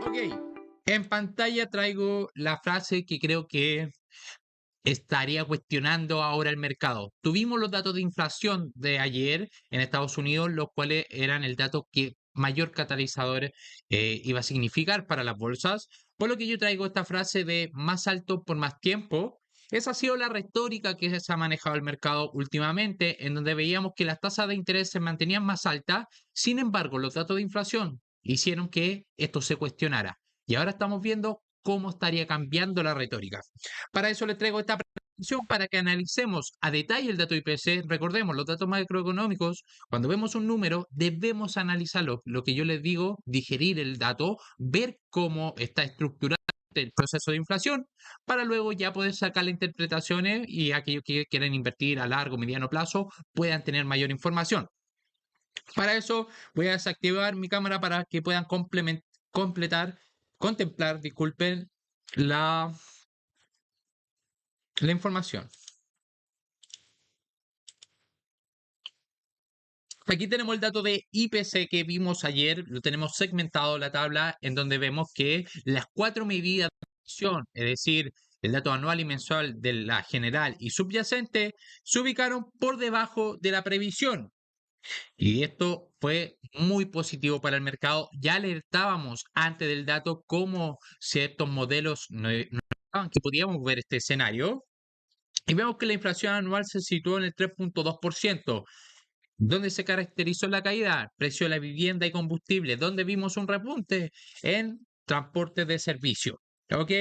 Ok, en pantalla traigo la frase que creo que estaría cuestionando ahora el mercado. Tuvimos los datos de inflación de ayer en Estados Unidos, los cuales eran el dato que mayor catalizador iba a significar para las bolsas, por lo que yo traigo esta frase de más alto por más tiempo. Esa ha sido la retórica que se ha manejado el mercado últimamente, en donde veíamos que las tasas de interés se mantenían más altas. Sin embargo, los datos de inflación hicieron que esto se cuestionara. Y ahora estamos viendo cómo estaría cambiando la retórica. Para eso les traigo esta presentación para que analicemos a detalle el dato IPC. Recordemos, los datos macroeconómicos, cuando vemos un número, debemos analizarlo. Lo que yo les digo, digerir el dato, ver cómo está estructurado el proceso de inflación, para luego ya poder sacar las interpretaciones y aquellos que quieren invertir a largo, mediano plazo, puedan tener mayor información. Para eso voy a desactivar mi cámara para que puedan contemplar, disculpen, la información. Aquí tenemos el dato de IPC que vimos ayer, lo tenemos segmentado en la tabla en donde vemos que las cuatro medidas de inflación, es decir, el dato anual y mensual de la general y subyacente, se ubicaron por debajo de la previsión. Y esto fue muy positivo para el mercado. Ya alertábamos antes del dato cómo ciertos modelos no estaban, que podíamos ver este escenario. Y vemos que la inflación anual se situó en el 3.2%. ¿Dónde se caracterizó la caída? Precio de la vivienda y combustible. ¿Dónde vimos un repunte? En transporte de servicio. ¿Ok?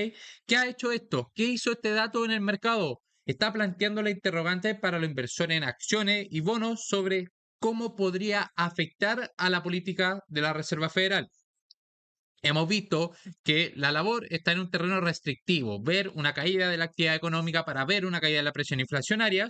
¿Qué ha hecho esto? ¿Qué hizo este dato en el mercado? Está planteando la interrogante para los inversores en acciones y bonos sobre cómo podría afectar a la política de la Reserva Federal. Hemos visto que la labor está en un terreno restrictivo, ver una caída de la actividad económica para ver una caída de la presión inflacionaria.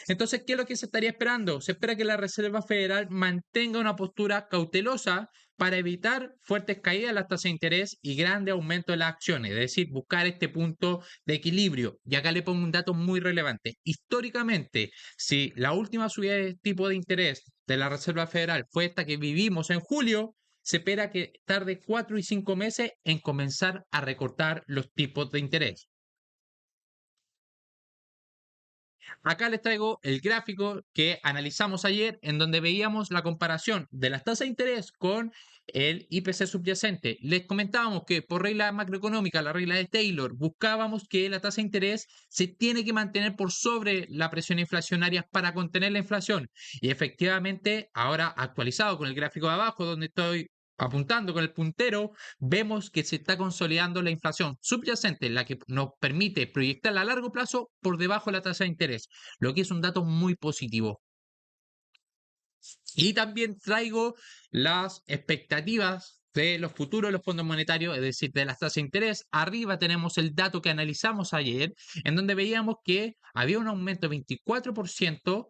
Entonces, ¿qué es lo que se estaría esperando? Se espera que la Reserva Federal mantenga una postura cautelosa para evitar fuertes caídas de las tasas de interés y grande aumento de las acciones, es decir, buscar este punto de equilibrio. Y acá le pongo un dato muy relevante. Históricamente, si la última subida de tipo de interés de la Reserva Federal fue esta que vivimos en julio, se espera que tarde 4 y 5 meses en comenzar a recortar los tipos de interés. Acá les traigo el gráfico que analizamos ayer, en donde veíamos la comparación de las tasas de interés con el IPC subyacente. Les comentábamos que por regla macroeconómica, la regla de Taylor, buscábamos que la tasa de interés se tiene que mantener por sobre la presión inflacionaria para contener la inflación. Y efectivamente, ahora actualizado con el gráfico de abajo, donde estoy apuntando con el puntero, vemos que se está consolidando la inflación subyacente, la que nos permite proyectarla a largo plazo por debajo de la tasa de interés, lo que es un dato muy positivo. Y también traigo las expectativas de los futuros de los fondos monetarios, es decir, de las tasas de interés. Arriba tenemos el dato que analizamos ayer, en donde veíamos que había un aumento de 24%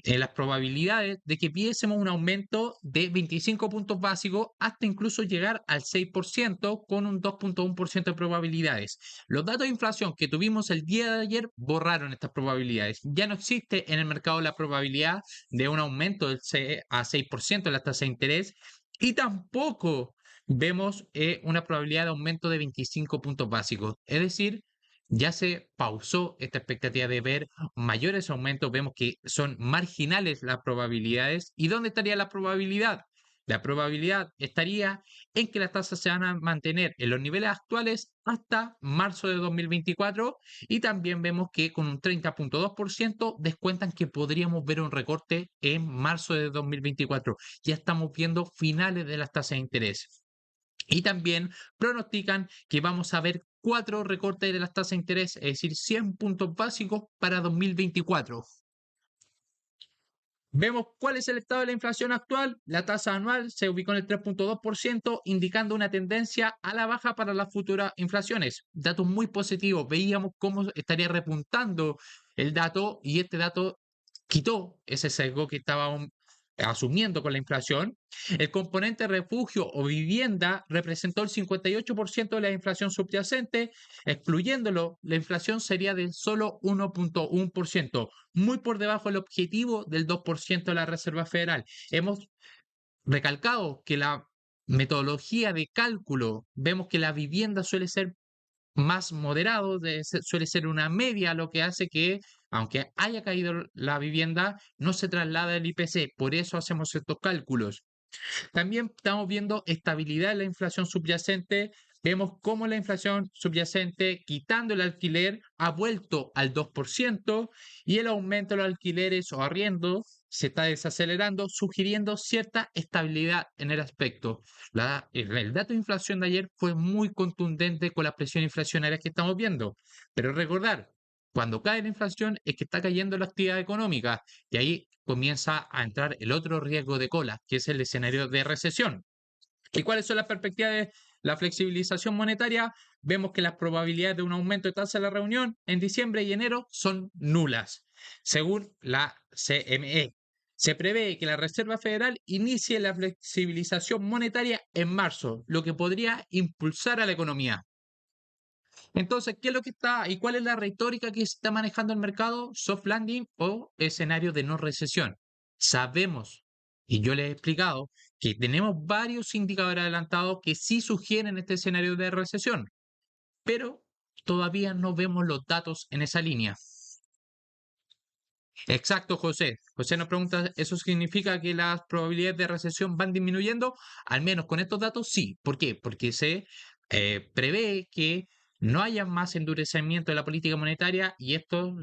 en las probabilidades de que viésemos un aumento de 25 puntos básicos hasta incluso llegar al 6% con un 2.1% de probabilidades. Los datos de inflación que tuvimos el día de ayer borraron estas probabilidades. Ya no existe en el mercado la probabilidad de un aumento del a 6% de la tasa de interés y tampoco vemos una probabilidad de aumento de 25 puntos básicos. Es decir, ya se pausó esta expectativa de ver mayores aumentos. Vemos que son marginales las probabilidades. ¿Y dónde estaría la probabilidad? La probabilidad estaría en que las tasas se van a mantener en los niveles actuales hasta marzo de 2024 y también vemos que con un 30.2% descuentan que podríamos ver un recorte en marzo de 2024. Ya estamos viendo finales de las tasas de interés. Y también pronostican que vamos a ver 4 recortes de las tasas de interés, es decir, 100 puntos básicos para 2024. Vemos cuál es el estado de la inflación actual. La tasa anual se ubicó en el 3.2%, indicando una tendencia a la baja para las futuras inflaciones. Datos muy positivos. Veíamos cómo estaría repuntando el dato y este dato quitó ese sesgo que estábamos asumiendo con la inflación. El componente refugio o vivienda representó el 58% de la inflación subyacente. Excluyéndolo, la inflación sería de solo 1.1%, muy por debajo del objetivo del 2% de la Reserva Federal. Hemos recalcado que la metodología de cálculo, vemos que la vivienda suele ser más moderado, suele ser una media, lo que hace que, aunque haya caído la vivienda, no se traslada el IPC. Por eso hacemos estos cálculos. También estamos viendo estabilidad en la inflación subyacente. Vemos cómo la inflación subyacente, quitando el alquiler, ha vuelto al 2% y el aumento de los alquileres o arriendos se está desacelerando, sugiriendo cierta estabilidad en el aspecto. El dato de inflación de ayer fue muy contundente con la presión inflacionaria que estamos viendo. Pero recordar, cuando cae la inflación es que está cayendo la actividad económica y ahí comienza a entrar el otro riesgo de cola, que es el escenario de recesión. ¿Y cuáles son las perspectivas de la flexibilización monetaria? Vemos que las probabilidades de un aumento de tasa de la reunión en diciembre y enero son nulas, según la CME. Se prevé que la Reserva Federal inicie la flexibilización monetaria en marzo, lo que podría impulsar a la economía. Entonces, ¿qué es lo que está y cuál es la retórica que se está manejando el mercado? Soft landing o escenario de no recesión. Sabemos, y yo les he explicado, que tenemos varios indicadores adelantados que sí sugieren este escenario de recesión, pero todavía no vemos los datos en esa línea. Exacto, José. José nos pregunta, ¿eso significa que las probabilidades de recesión van disminuyendo? Al menos con estos datos, sí. ¿Por qué? Porque se prevé que no haya más endurecimiento de la política monetaria y esto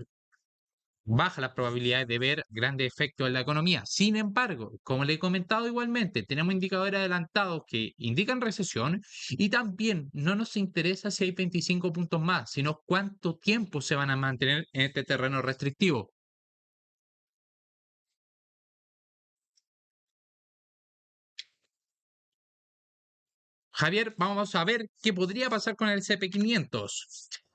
baja las probabilidades de ver grandes efectos en la economía. Sin embargo, como le he comentado igualmente, tenemos indicadores adelantados que indican recesión y también no nos interesa si hay 25 puntos más, sino cuánto tiempo se van a mantener en este terreno restrictivo. Javier, vamos a ver qué podría pasar con el CP500.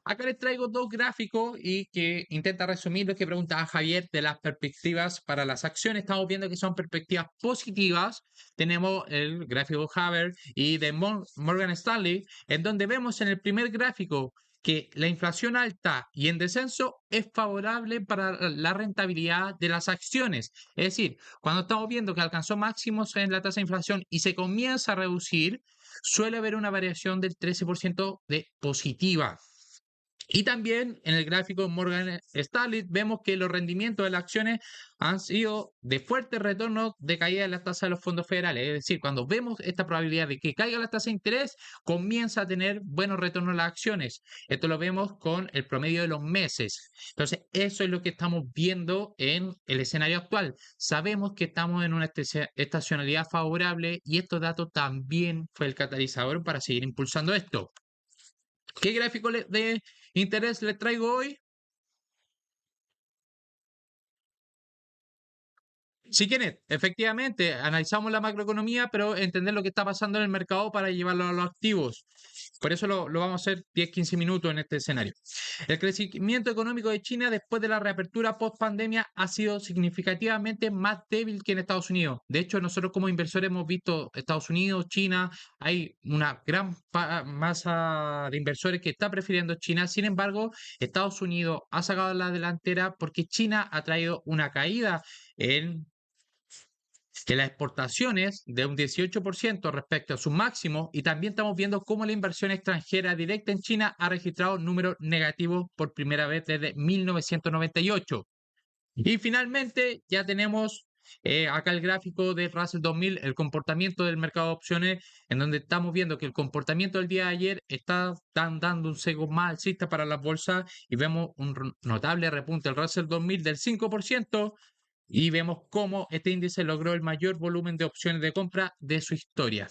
Acá les traigo dos gráficos y que intenta resumir lo que preguntaba Javier de las perspectivas para las acciones. Estamos viendo que son perspectivas positivas. Tenemos el gráfico Haber y de Morgan Stanley, en donde vemos en el primer gráfico que la inflación alta y en descenso es favorable para la rentabilidad de las acciones. Es decir, cuando estamos viendo que alcanzó máximos en la tasa de inflación y se comienza a reducir, suele haber una variación del 13% de positiva. Y también en el gráfico Morgan Stanley vemos que los rendimientos de las acciones han sido de fuerte retorno de caída de las tasas de los fondos federales. Es decir, cuando vemos esta probabilidad de que caiga la tasa de interés, comienza a tener buenos retornos las acciones. Esto lo vemos con el promedio de los meses. Entonces, eso es lo que estamos viendo en el escenario actual. Sabemos que estamos en una estacionalidad favorable y estos datos también fue el catalizador para seguir impulsando esto. ¿Qué gráfico de interés les traigo hoy? Si quieren, efectivamente, analizamos la macroeconomía, pero entender lo que está pasando en el mercado para llevarlo a los activos. Por eso lo vamos a hacer 10-15 minutos en este escenario. El crecimiento económico de China después de la reapertura post pandemia ha sido significativamente más débil que en Estados Unidos. De hecho, nosotros como inversores hemos visto Estados Unidos, China, hay una gran masa de inversores que está prefiriendo China. Sin embargo, Estados Unidos ha sacado la delantera porque China ha traído una caída en que las exportaciones de un 18% respecto a su máximo y también estamos viendo cómo la inversión extranjera directa en China ha registrado números negativos por primera vez desde 1998. Y finalmente ya tenemos acá el gráfico de Russell 2000, el comportamiento del mercado de opciones, en donde estamos viendo que el comportamiento del día de ayer está dando un sesgo más alcista para las bolsas y vemos un notable repunte del Russell 2000 del 5%. Y vemos cómo este índice logró el mayor volumen de opciones de compra de su historia.